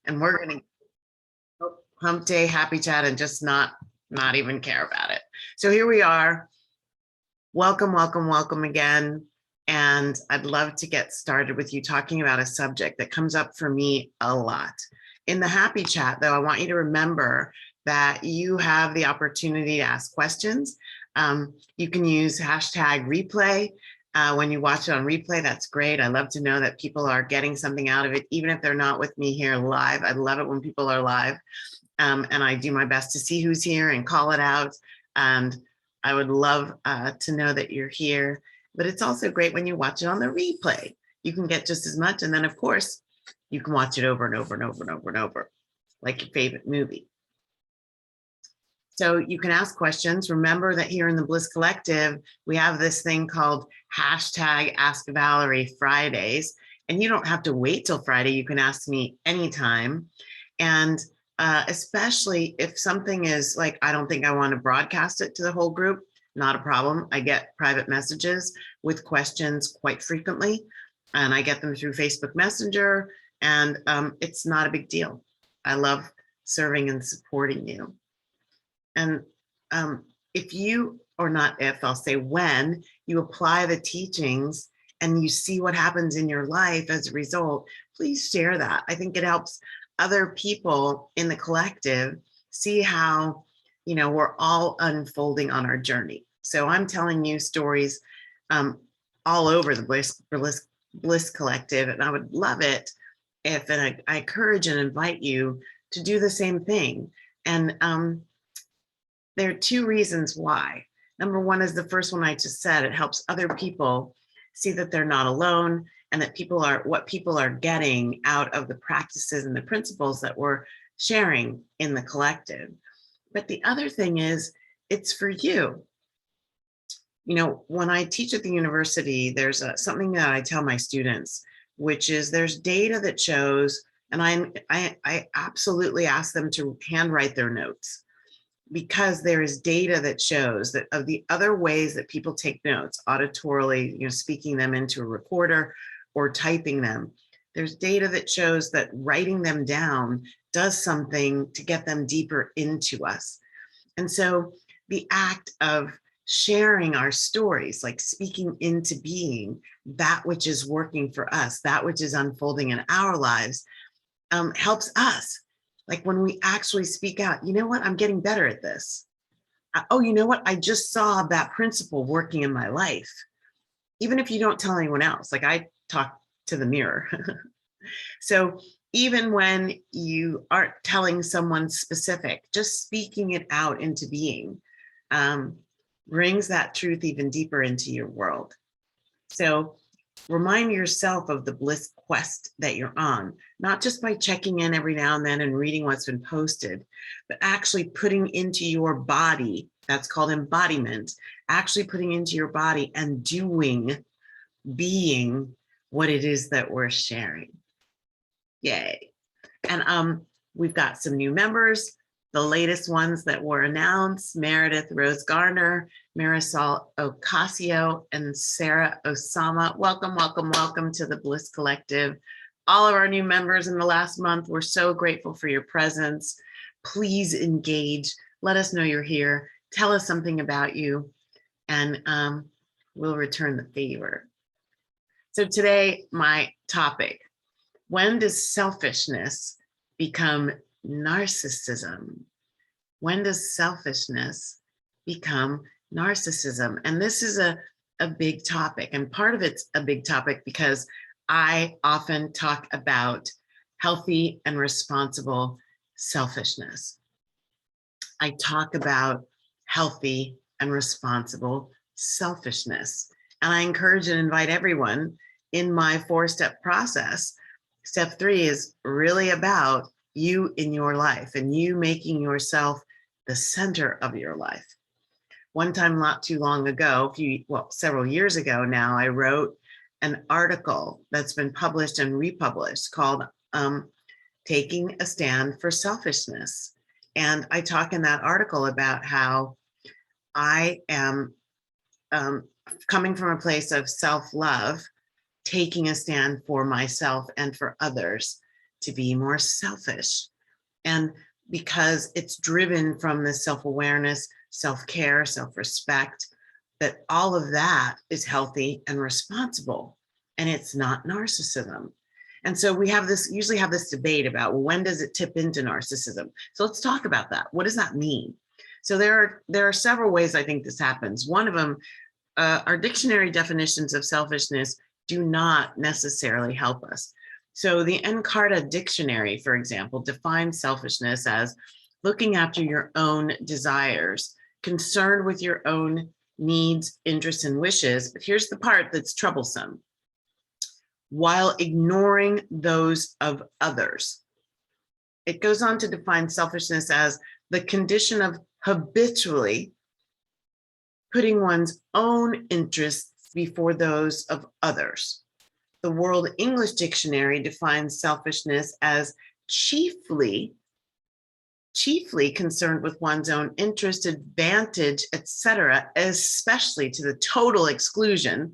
and we're going to hump day, happy chat, and just not even care about it. So here we are. Welcome, welcome, welcome again. And I'd love to get started with you talking about a subject that comes up for me a lot. In the happy chat, though, I want you to remember that you have the opportunity to ask questions. You can use hashtag replay. When you watch it on replay, that's great. I love to know that people are getting something out of it, even if they're not with me here live. I love it when people are live. And I do my best to see who's here and call it out. And I would love to know that you're here. But it's also great when you watch it on the replay. You can get just as much. And then, of course, you can watch it over and over and over and over and over, like your favorite movie. So you can ask questions. Remember that here in the Bliss Collective, we have this thing called hashtag Ask Valerie Fridays. And you don't have to wait till Friday. You can ask me anytime. And especially if something is like, I don't think I want to broadcast it to the whole group, not a problem. I get private messages with questions quite frequently, and I get them through Facebook Messenger, and it's not a big deal. I love serving and supporting you. And if you, or not if, I'll say when, you apply the teachings and you see what happens in your life as a result, please share that. I think it helps other people in the collective see how, you know, we're all unfolding on our journey. So I'm telling you stories all over the Bliss Collective, and I would love it if, and I encourage and invite you to do the same thing. And there are two reasons why. Number one is the first one I just said. It helps other people see that they're not alone, and that what people are getting out of the practices and the principles that we're sharing in the collective. But the other thing is, it's for you. You know, when I teach at the university, there's something that I tell my students, which is there's data that shows, and I absolutely ask them to handwrite their notes, because there is data that shows that of the other ways that people take notes, auditorily, you know, speaking them into a recorder or typing them, there's data that shows that writing them down does something to get them deeper into us. And so the act of sharing our stories, like speaking into being that which is working for us, that which is unfolding in our lives, helps us. Like when we actually speak out, you know what, I'm getting better at this. Oh, you know what, I just saw that principle working in my life. Even if you don't tell anyone else, like I talk to the mirror. So even when you aren't telling someone specific, just speaking it out into being brings that truth even deeper into your world. So remind yourself of the bliss quest that you're on, not just by checking in every now and then and reading what's been posted, but actually putting into your body, that's called embodiment, actually putting into your body and being what it is that we're sharing. Yay. And we've got some new members. The latest ones that were announced: Meredith Rose Garner, Marisol Ocasio, and Sarah Osama. Welcome, welcome, welcome to the Bliss Collective. All of our new members in the last month, we're so grateful for your presence. Please engage. Let us know you're here. Tell us something about you, and we'll return the favor. So today, my topic: when does selfishness become narcissism? When does selfishness become narcissism? And this is a big topic. And part of it's a big topic because I often talk about healthy and responsible selfishness. I talk about healthy and responsible selfishness. And I encourage and invite everyone in my 4-step process. Step 3 is really about you in your life and you making yourself the center of your life. One time, not too long ago, several years ago now, I wrote an article that's been published and republished called Taking a Stand for Selfishness. And I talk in that article about how I am coming from a place of self-love, taking a stand for myself and for others, to be more selfish. And because it's driven from this self-awareness, self-care, self-respect, that all of that is healthy and responsible, and it's not narcissism. And so we usually have this debate about, well, when does it tip into narcissism? So let's talk about that. What does that mean? So there are several ways I think this happens. One of them, our dictionary definitions of selfishness do not necessarily help us. So the Encarta dictionary, for example, defines selfishness as looking after your own desires, concerned with your own needs, interests, and wishes. But here's the part that's troublesome: while ignoring those of others. It goes on to define selfishness as the condition of habitually putting one's own interests before those of others. The World English Dictionary defines selfishness as chiefly concerned with one's own interest, advantage, etc., especially to the total exclusion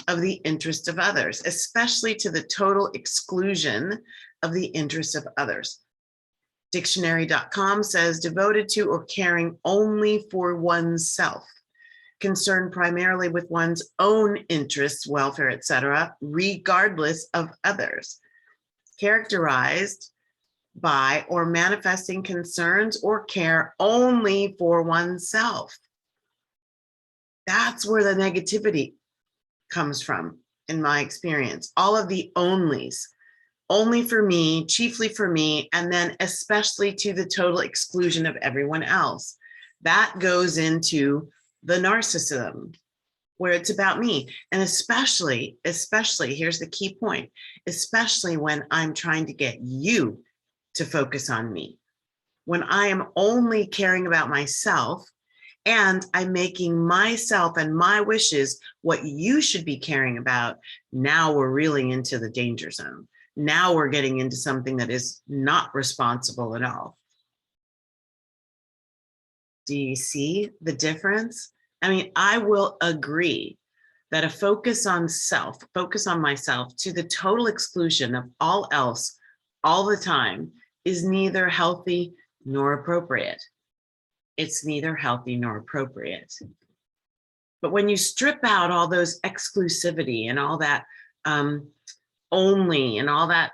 of the interest of others, especially to the total exclusion of the interest of others. Dictionary.com says devoted to or caring only for oneself, concerned primarily with one's own interests, welfare, etc., regardless of others, characterized by or manifesting concerns or care only for oneself. That's where the negativity comes from, in my experience. All of the onlys, only for me, chiefly for me, and then especially to the total exclusion of everyone else. That goes into the narcissism, where it's about me. And especially, here's the key point, especially when I'm trying to get you to focus on me. When I am only caring about myself and I'm making myself and my wishes what you should be caring about, now we're really into the danger zone. Now we're getting into something that is not responsible at all. Do you see the difference? I mean, I will agree that a focus on self, focus on myself to the total exclusion of all else all the time is neither healthy nor appropriate. It's neither healthy nor appropriate. But when you strip out all those exclusivity and all that only and all that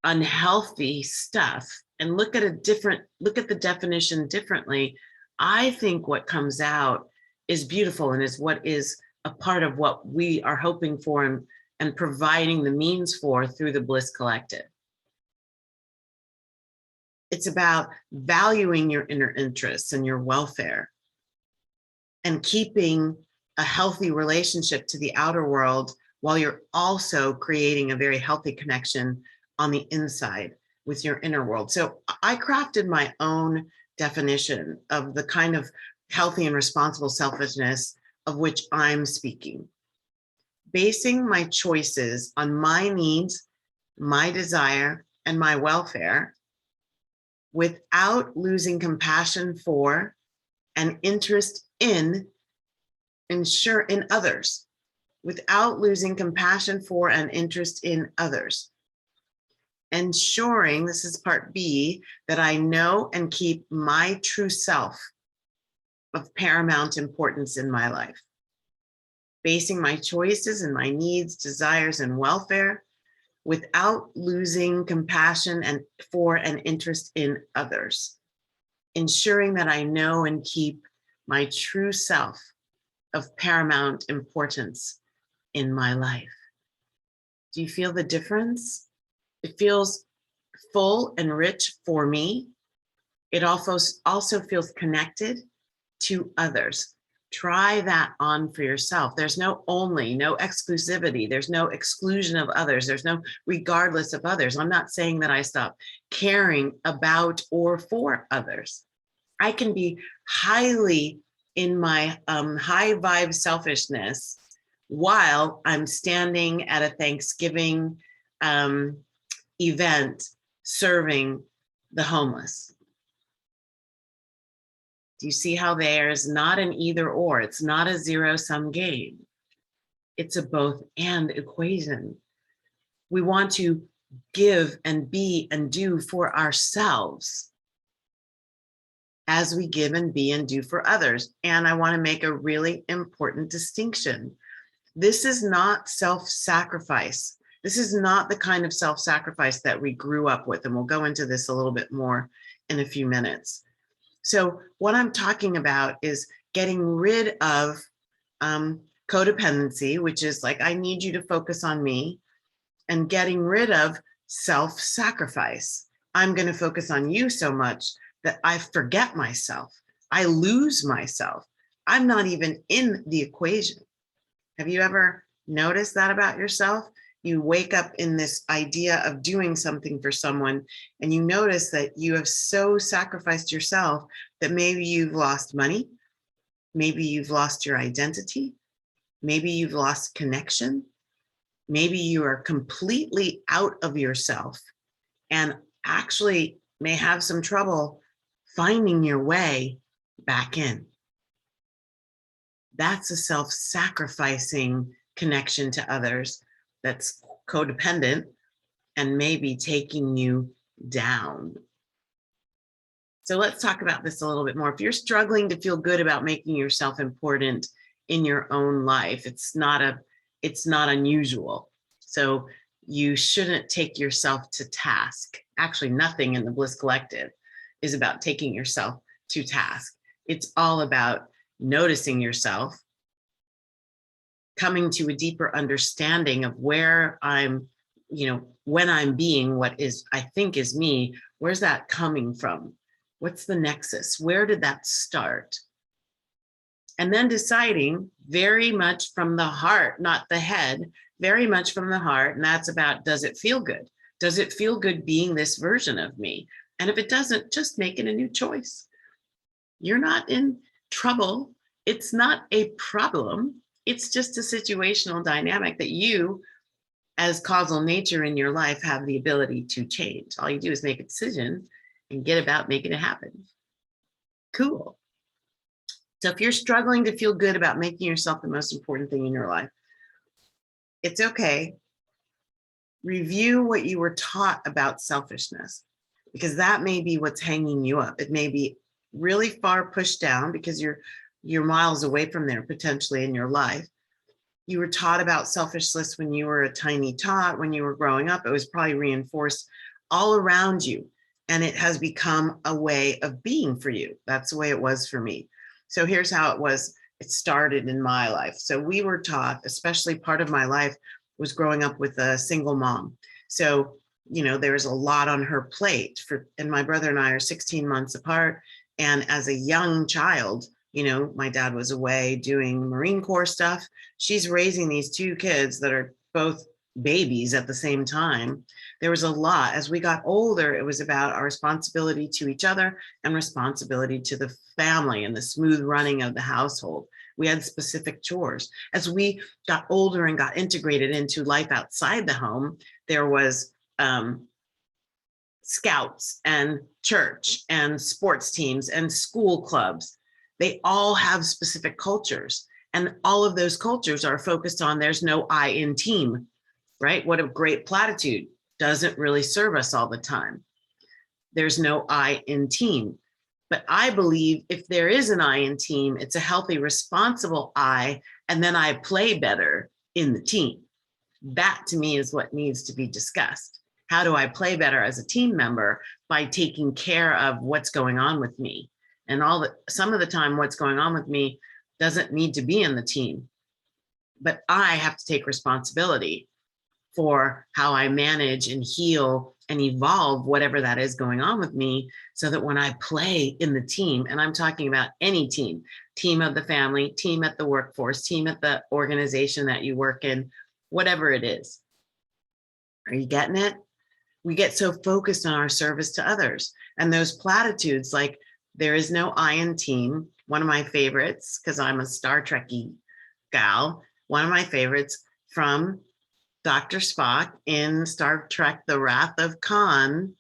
unhealthy stuff and look at the definition differently, I think what comes out is beautiful and is what is a part of what we are hoping for and providing the means for through the Bliss Collective. It's about valuing your inner interests and your welfare and keeping a healthy relationship to the outer world while you're also creating a very healthy connection on the inside with your inner world. So I crafted my own definition of the kind of healthy and responsible selfishness of which I'm speaking. Basing my choices on my needs, my desire, and my welfare without losing compassion for and interest in others, without losing compassion for and interest in others. Ensuring, this is part B, that I know and keep my true self of paramount importance in my life. Basing my choices and my needs, desires, and welfare without losing compassion for and interest in others. Ensuring that I know and keep my true self of paramount importance in my life. Do you feel the difference? It feels full and rich for me. It also feels connected to others. Try that on for yourself. There's no only, no exclusivity. There's no exclusion of others. There's no regardless of others. I'm not saying that I stop caring about or for others. I can be highly in my high vibe selfishness while I'm standing at a Thanksgiving event serving the homeless. Do you see how there's not an either or? It's not a zero-sum game. It's a both and equation. We want to give and be and do for ourselves as we give and be and do for others. And I want to make a really important distinction. This is not self-sacrifice. This is not the kind of self-sacrifice that we grew up with. And we'll go into this a little bit more in a few minutes. So what I'm talking about is getting rid of codependency, which is like, I need you to focus on me, and getting rid of self-sacrifice. I'm going to focus on you so much that I forget myself. I lose myself. I'm not even in the equation. Have you ever noticed that about yourself? You wake up in this idea of doing something for someone, and you notice that you have so sacrificed yourself that maybe you've lost money, maybe you've lost your identity, maybe you've lost connection, maybe you are completely out of yourself and actually may have some trouble finding your way back in. That's a self-sacrificing connection to others that's codependent and maybe taking you down. So let's talk about this a little bit more. If you're struggling to feel good about making yourself important in your own life, it's not unusual. So you shouldn't take yourself to task. Actually, nothing in the Bliss Collective is about taking yourself to task. It's all about noticing yourself, coming to a deeper understanding of where I'm, when I'm being what is, I think is me, where's that coming from? What's the nexus? Where did that start? And then deciding very much from the heart, not the head, very much from the heart. And that's about, does it feel good? Does it feel good being this version of me? And if it doesn't, just make it a new choice. You're not in trouble. It's not a problem. It's just a situational dynamic that you, as causal nature in your life, have the ability to change. All you do is make a decision and get about making it happen. Cool. So if you're struggling to feel good about making yourself the most important thing in your life, it's okay. Review what you were taught about selfishness, because that may be what's hanging you up. It may be really far pushed down because you're miles away from there potentially in your life. You were taught about selfishness when you were a tiny tot, when you were growing up. It was probably reinforced all around you, and it has become a way of being for you. That's the way it was for me. So here's how it was. It started in my life. So we were taught, especially part of my life was growing up with a single mom. So, there was a lot on her plate and my brother and I are 16 months apart. And as a young child, my dad was away doing Marine Corps stuff. She's raising these two kids that are both babies at the same time. There was a lot. As we got older, it was about our responsibility to each other and responsibility to the family and the smooth running of the household. We had specific chores. As we got older and got integrated into life outside the home, there was scouts and church and sports teams and school clubs. They all have specific cultures, and all of those cultures are focused on there's no I in team, right? What a great platitude. Doesn't really serve us all the time. There's no I in team. But I believe if there is an I in team, it's a healthy, responsible I, and then I play better in the team. That to me is what needs to be discussed. How do I play better as a team member? By taking care of what's going on with me. And some of the time what's going on with me doesn't need to be in the team, but I have to take responsibility for how I manage and heal and evolve whatever that is going on with me, so that when I play in the team, and I'm talking about any team of the family, team at the workforce, team at the organization that you work in, whatever it is. Are you getting it? We get so focused on our service to others, and those platitudes like there is no I in team. One of my favorites, because I'm a Star Trek-y gal, one of my favorites from Dr. Spock in Star Trek, The Wrath of Khan,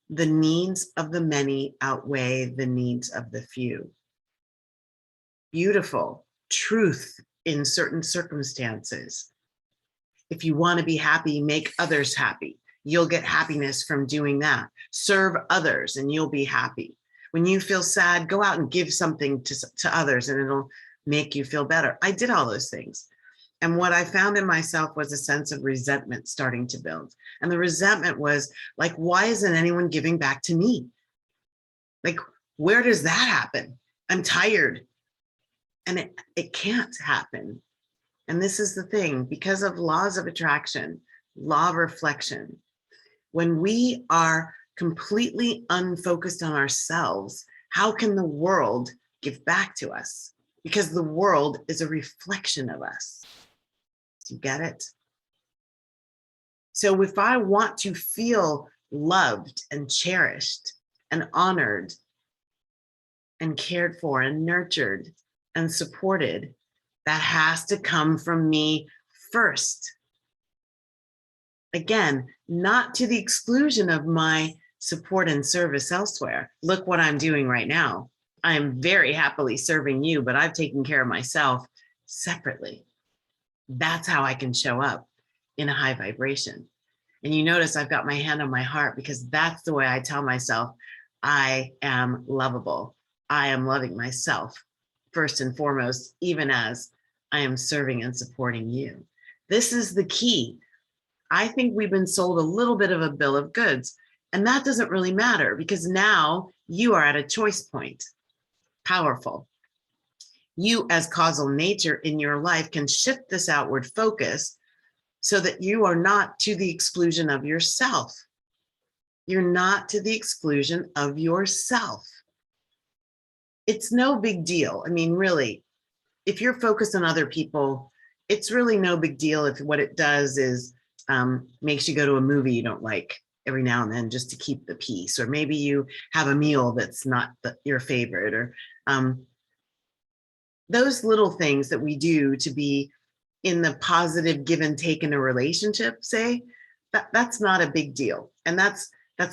the needs of the many outweigh the needs of the few. Beautiful truth in certain circumstances. If you want to be happy, make others happy. You'll get happiness from doing that. Serve others and you'll be happy. When you feel sad, go out and give something to others and it'll make you feel better. I did all those things. And what I found in myself was a sense of resentment starting to build. And the resentment was like, why isn't anyone giving back to me? Like, where does that happen? I'm tired. And it can't happen. And this is the thing, because of laws of attraction, law of reflection, when we are completely unfocused on ourselves, how can the world give back to us? Because the world is a reflection of us. Do you get it? So if I want to feel loved and cherished and honored and cared for and nurtured and supported, that has to come from me first. Again, not to the exclusion of my support and service elsewhere. Look what I'm doing right now. I am very happily serving you, but I've taken care of myself separately. That's how I can show up in a high vibration. And you notice I've got my hand on my heart because that's the way I tell myself I am lovable. I am loving myself first and foremost, even as I am serving and supporting you. This is the key. I think we've been sold a little bit of a bill of goods, and that doesn't really matter because now you are at a choice point. Powerful. You as causal nature in your life can shift this outward focus so that you are not to the exclusion of yourself. You're not to the exclusion of yourself. It's no big deal. I mean, really, if you're focused on other people, it's really no big deal if what it does is makes you go to a movie you don't like every now and then just to keep the peace, or maybe you have a meal that's not your favorite, or those little things that we do to be in the positive give and take in a relationship, say, that's not a big deal. And that's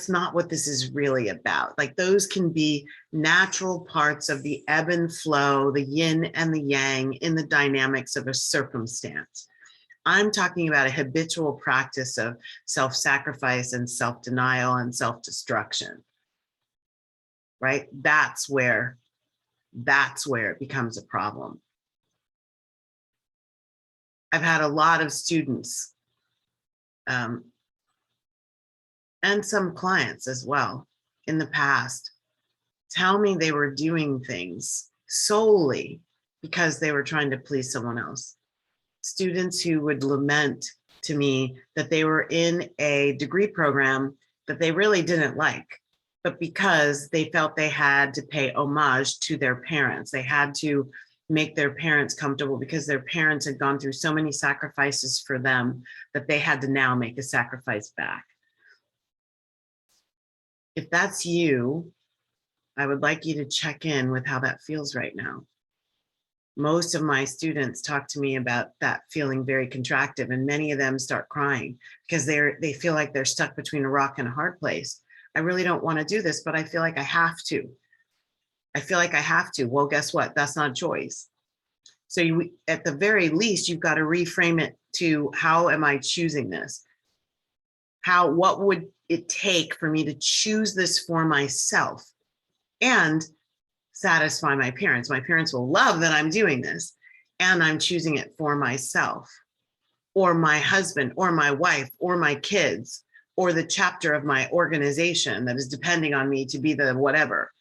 not what this is really about. Like, those can be natural parts of the ebb and flow, the yin and the yang in the dynamics of a circumstance. I'm talking about a habitual practice of self-sacrifice and self-denial and self-destruction, right? That's where it becomes a problem. I've had a lot of students and some clients as well in the past tell me they were doing things solely because they were trying to please someone else. Students who would lament to me that they were in a degree program that they really didn't like, but because they felt they had to pay homage to their parents, they had to make their parents comfortable because their parents had gone through so many sacrifices for them that they had to now make a sacrifice back. If that's you, I would like you to check in with how that feels right now. Most of my students talk to me about that feeling very contractive, and many of them start crying because they feel like they're stuck between a rock and a hard place. I really don't want to do this, but I feel like I have to. I feel like I have to. Well, guess what? That's not choice. So at the very least, you've got to reframe it to, how am I choosing this? What would it take for me to choose this for myself and satisfy my parents? My parents will love that I'm doing this, and I'm choosing it for myself, or my husband, or my wife, or my kids, or the chapter of my organization that is depending on me to be the whatever.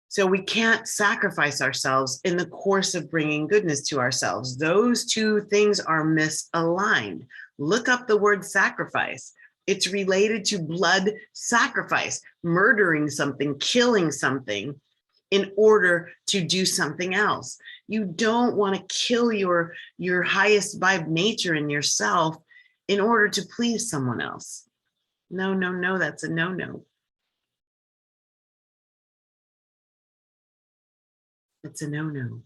So we can't sacrifice ourselves in the course of bringing goodness to ourselves. Those two things are misaligned. Look up the word sacrifice. It's related to blood sacrifice, murdering something, killing something in order to do something else. You don't want to kill your highest vibe nature in yourself in order to please someone else. No, no, no, that's a no-no. It's a no-no.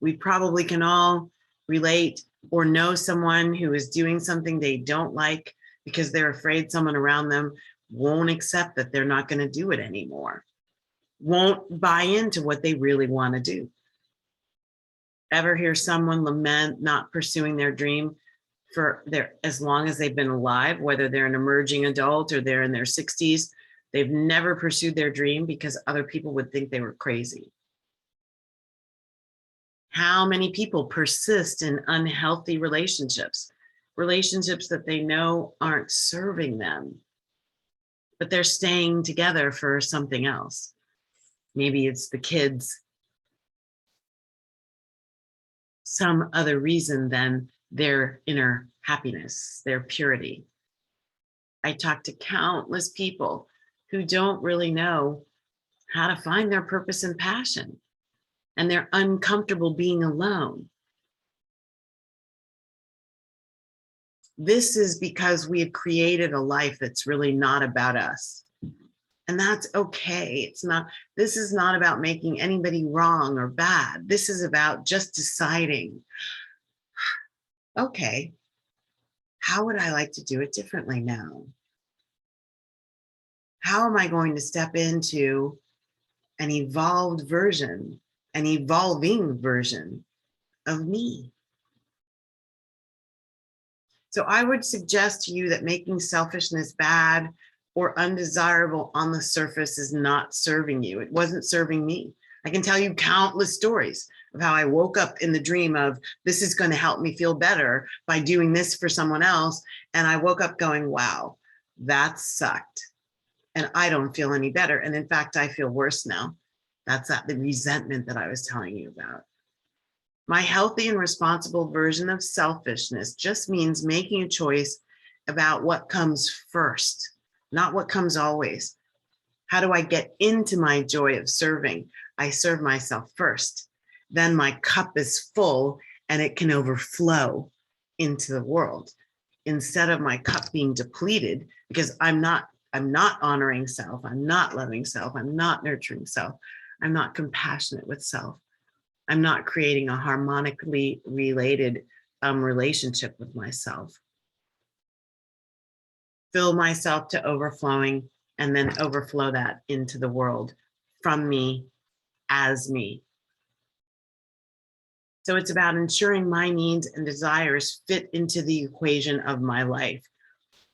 We probably can all relate or know someone who is doing something they don't like because they're afraid someone around them won't accept that they're not going to do it anymore, won't buy into what they really want to do. Ever hear someone lament not pursuing their dream? for their, as long as they've been alive, whether they're an emerging adult or they're in their 60s, they've never pursued their dream because other people would think they were crazy. How many people persist in unhealthy relationships, relationships that they know aren't serving them, but they're staying together for something else? Maybe it's the kids, some other reason than their inner happiness, their purity. I talk to countless people who don't really know how to find their purpose and passion, and they're uncomfortable being alone. This is because we have created a life that's really not about us. And that's okay. It's not, this is not about making anybody wrong or bad. This is about just deciding, okay, how would I like to do it differently now? How am I going to step into an evolved version, an evolving version of me? So I would suggest to you that making selfishness bad or undesirable on the surface is not serving you. It wasn't serving me. I can tell you countless stories of how I woke up in the dream of, this is going to help me feel better by doing this for someone else. And I woke up going, wow, that sucked. And I don't feel any better. And in fact, I feel worse now. That's the resentment that I was telling you about. My healthy and responsible version of selfishness just means making a choice about what comes first, not what comes always. How do I get into my joy of serving? I serve myself first. Then my cup is full and it can overflow into the world, instead of my cup being depleted because I'm not honoring self. I'm not loving self. I'm not nurturing self. I'm not compassionate with self. I'm not creating a harmonically related relationship with myself. Fill myself to overflowing and then overflow that into the world from me as me. So it's about ensuring my needs and desires fit into the equation of my life,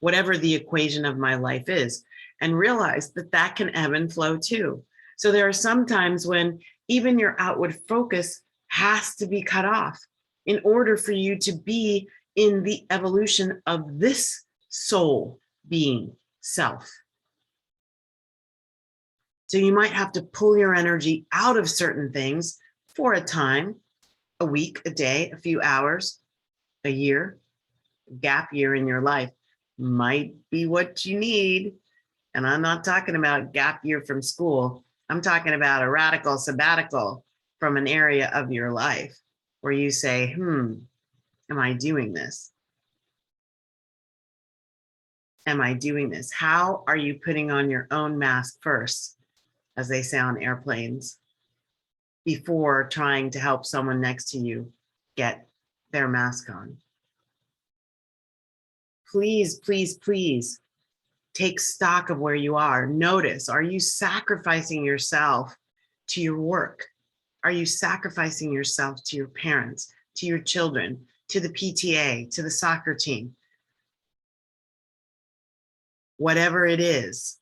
whatever the equation of my life is, and realize that that can ebb and flow too. So there are some times when even your outward focus has to be cut off in order for you to be in the evolution of this soul being self. So you might have to pull your energy out of certain things for a time, a week, a day, a few hours, a year. Gap year in your life might be what you need. And I'm not talking about gap year from school. I'm talking about a radical sabbatical from an area of your life where you say, am I doing this? Am I doing this? How are you putting on your own mask first, as they say on airplanes, before trying to help someone next to you get their mask on? Please, please, please take stock of where you are. Notice, are you sacrificing yourself to your work? Are you sacrificing yourself to your parents, to your children, to the PTA, to the soccer team? Whatever it is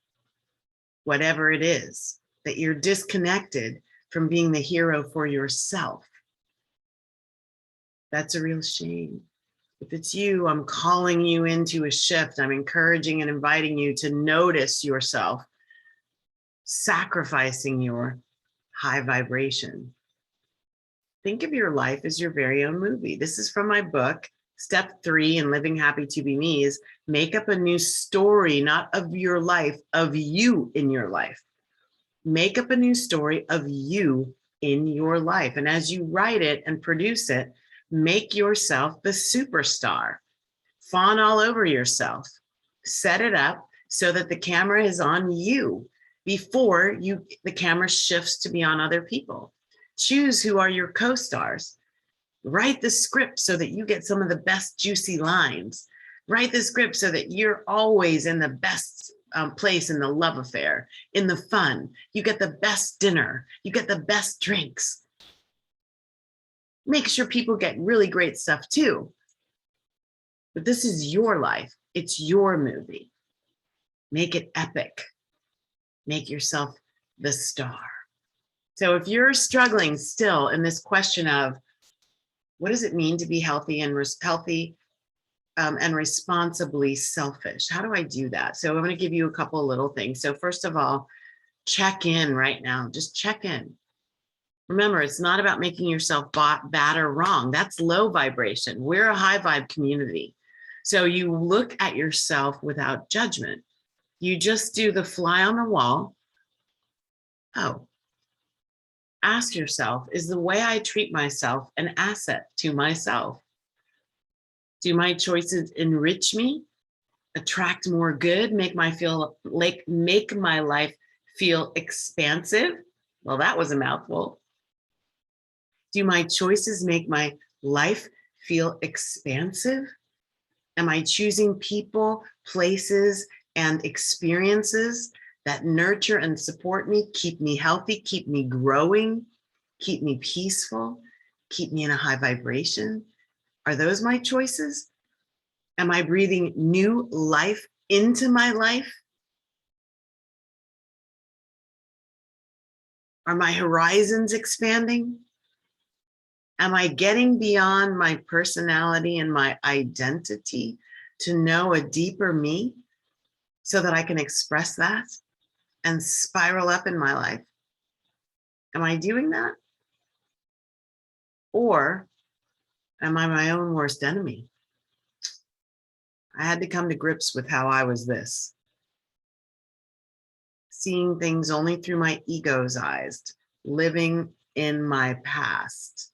that you're disconnected from being the hero for yourself. That's a real shame. If it's you, I'm calling you into a shift. I'm encouraging and inviting you to notice yourself sacrificing your high vibration. Think of your life as your very own movie. This is from my book. Step 3 in Living Happy to Be Me is make up a new story, not of your life, of you in your life. Make up a new story of you in your life. And as you write it and produce it, make yourself the superstar. Fawn all over yourself. Set it up so that the camera is on you before the camera shifts to be on other people. Choose who are your co-stars. Write the script so that you get some of the best juicy lines. Write the script so that you're always in the best place in the love affair, in the fun. You get the best dinner. You get the best drinks. Make sure people get really great stuff too. But this is your life. It's your movie. Make it epic. Make yourself the star. So if you're struggling still in this question of what does it mean to be healthy and responsibly selfish? How do I do that? So I'm going to give you a couple of little things. So first of all, check in right now. Just check in. Remember, it's not about making yourself bad or wrong. That's low vibration. We're a high vibe community. So you look at yourself without judgment. You just do the fly on the wall. Oh, ask yourself, is the way I treat myself an asset to myself? Do my choices enrich me, attract more good, make my life feel expansive? Well, that was a mouthful. Do my choices make my life feel expansive? Am I choosing people, places, and experiences that nurture and support me, keep me healthy, keep me growing, keep me peaceful, keep me in a high vibration? Are those my choices? Am I breathing new life into my life? Are my horizons expanding? Am I getting beyond my personality and my identity to know a deeper me so that I can express that and spiral up in my life? Am I doing that? Or am I my own worst enemy? I had to come to grips with how I was this. Seeing things only through my ego's eyes, living in my past,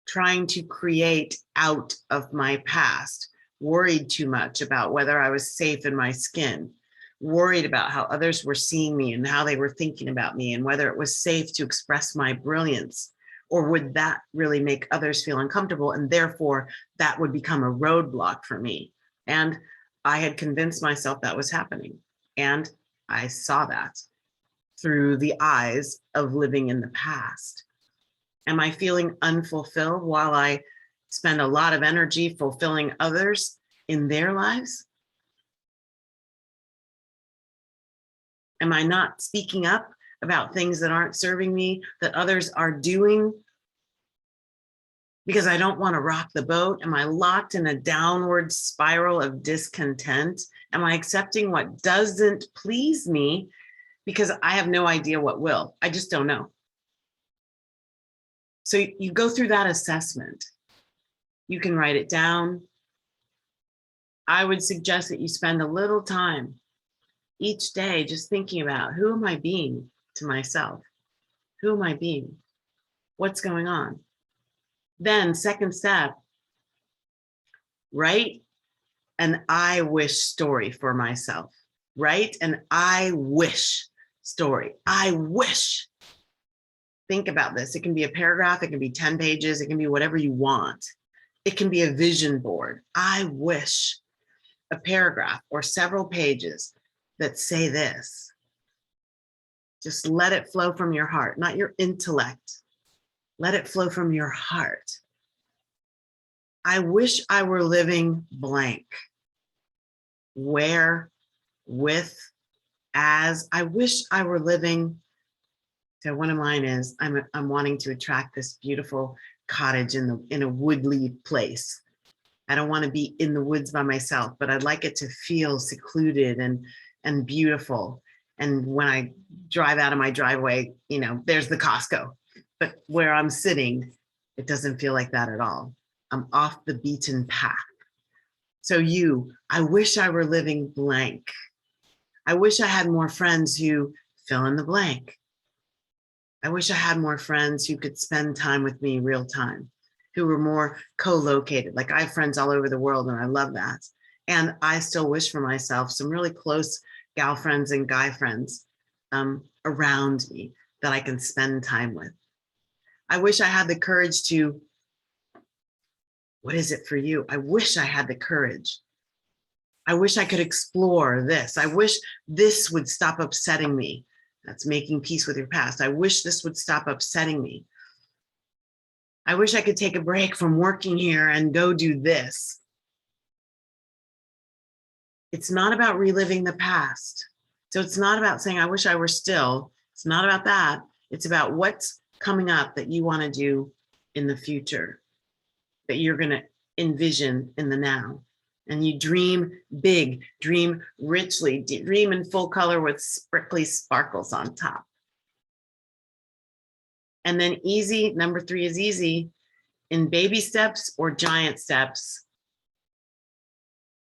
trying to create out of my past, worried too much about whether I was safe in my skin, worried about how others were seeing me and how they were thinking about me and whether it was safe to express my brilliance, or would that really make others feel uncomfortable and therefore that would become a roadblock for me. And I had convinced myself that was happening. And I saw that through the eyes of living in the past. Am I feeling unfulfilled while I spend a lot of energy fulfilling others in their lives? Am I not speaking up about things that aren't serving me, that others are doing because I don't want to rock the boat? Am I locked in a downward spiral of discontent? Am I accepting what doesn't please me because I have no idea what will? I just don't know. So you go through that assessment. You can write it down. I would suggest that you spend a little time each day just thinking about, who am I being to myself? Who am I being? What's going on? Then second step, write an I wish story for myself. Write an I wish story. I wish. Think about this. It can be a paragraph. It can be 10 pages. It can be whatever you want. It can be a vision board. I wish a paragraph or several pages that say this. Just let it flow from your heart, not your intellect. Let it flow from your heart. I wish I were living blank. Where, with, as. I wish I were living. So one of mine is I'm wanting to attract this beautiful cottage in a woodly place. I don't want to be in the woods by myself, but I'd like it to feel secluded and beautiful. And when I drive out of my driveway, there's the Costco. But where I'm sitting, it doesn't feel like that at all. I'm off the beaten path. So I wish I were living blank. I wish I had more friends who fill in the blank. I wish I had more friends who could spend time with me real time, who were more co-located. Like I have friends all over the world and I love that. And I still wish for myself some really close gal friends and guy friends around me that I can spend time with. I wish I had the courage to, what is it for you? I wish I had the courage. I wish I could explore this. I wish this would stop upsetting me. That's making peace with your past. I wish this would stop upsetting me. I wish I could take a break from working here and go do this. It's not about reliving the past. So it's not about saying, I wish I were still. It's not about that. It's about what's coming up that you want to do in the future, that you're going to envision in the now. And you dream big, dream richly, dream in full color with sparkly sparkles on top. And then easy, number 3 is easy. In baby steps or giant steps,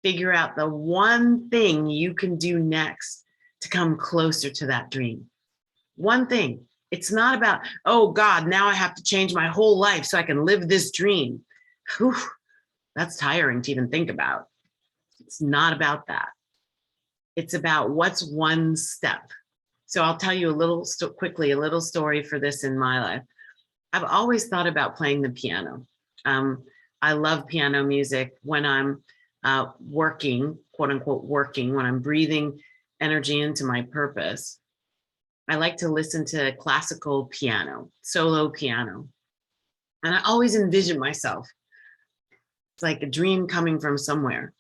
figure out the one thing you can do next to come closer to that dream. One thing. It's not about, oh God, now I have to change my whole life so I can live this dream. Whew, that's tiring to even think about. It's not about that. It's about what's one step. So I'll tell you a little quickly, a little story for this in my life. I've always thought about playing the piano. I love piano music when I'm working, quote unquote, working, when I'm breathing energy into my purpose. I like to listen to classical piano, solo piano. And I always envision myself. It's like a dream coming from somewhere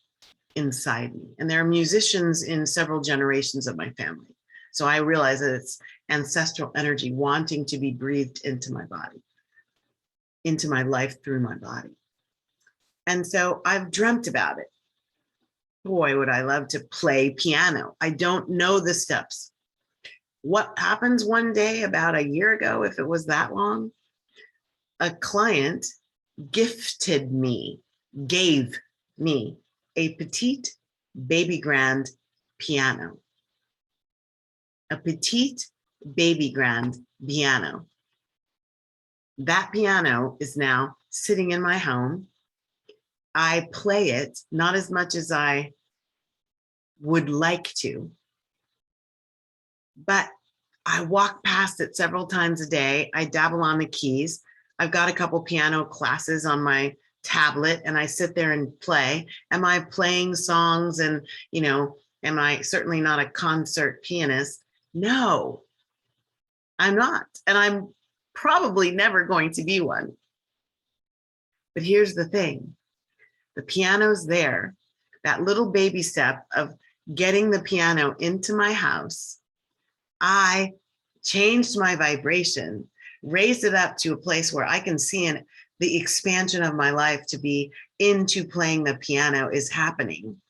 inside me. And there are musicians in several generations of my family. So I realize that it's ancestral energy wanting to be breathed into my body, into my life through my body. And so I've dreamt about it. Boy, would I love to play piano. I don't know the steps. What happens one day about a year ago, if it was that long, a client gave me a petite baby grand piano. A petite baby grand piano. That piano is now sitting in my home. I play it, not as much as I would like to, but I walk past it several times a day. I dabble on the keys. I've got a couple piano classes on my tablet and I sit there and play. Am I playing songs and, am I certainly not a concert pianist? No, I'm not. And I'm probably never going to be one. But here's the thing. The piano's there. That little baby step of getting the piano into my house, I changed my vibration, raised it up to a place where I can see the expansion of my life to be into playing the piano is happening.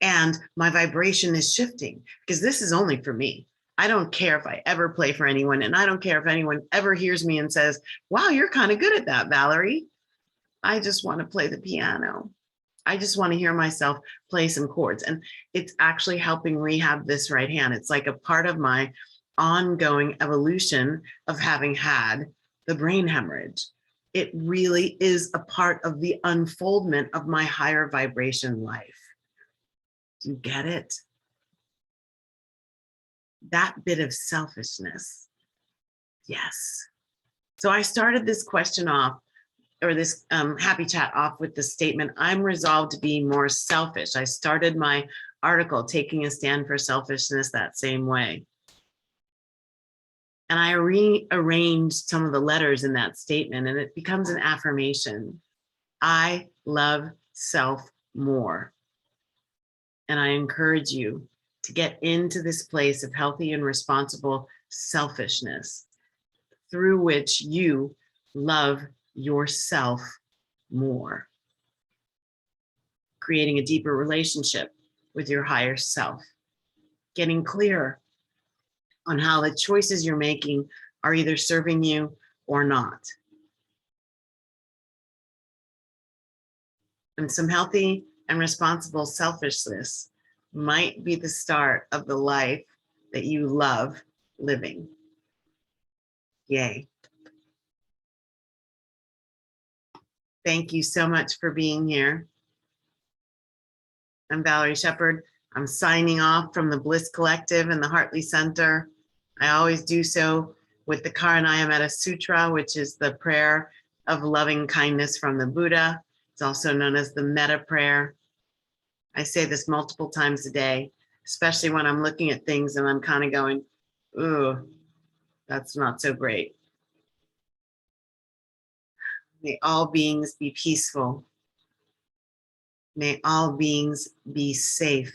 And my vibration is shifting because this is only for me. I don't care if I ever play for anyone. And I don't care if anyone ever hears me and says, wow, you're kind of good at that, Valerie. I just want to play the piano. I just want to hear myself play some chords. And it's actually helping rehab this right hand. It's like a part of my ongoing evolution of having had the brain hemorrhage. It really is a part of the unfoldment of my higher vibration life. Do you get it? That bit of selfishness. Yes. So I started this question off, or this happy chat off with the statement, I'm resolved to be more selfish. I started my article, Taking a Stand for Selfishness, that same way. And I rearranged some of the letters in that statement and it becomes an affirmation. I love self more. And I encourage you to get into this place of healthy and responsible selfishness through which you love yourself more, creating a deeper relationship with your higher self, getting clear on how the choices you're making are either serving you or not. And some healthy and responsible selfishness might be the start of the life that you love living. Yay. Thank you so much for being here. I'm Valerie Shepard. I'm signing off from the Bliss Collective and the Hartley Center. I always do so with the Karanayametta Sutra, which is the prayer of loving kindness from the Buddha. It's also known as the metta prayer. I say this multiple times a day, especially when I'm looking at things and I'm kind of going, ooh, that's not so great. May all beings be peaceful. May all beings be safe.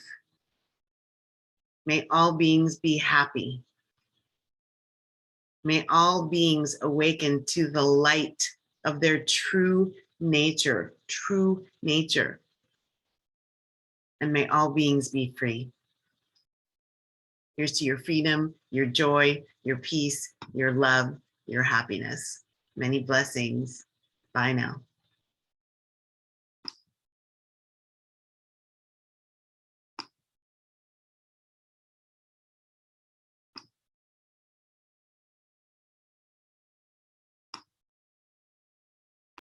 May all beings be happy. May all beings awaken to the light of their true nature, and may all beings be free. Here's to your freedom, your joy, your peace, your love, your happiness. Many blessings. Bye now.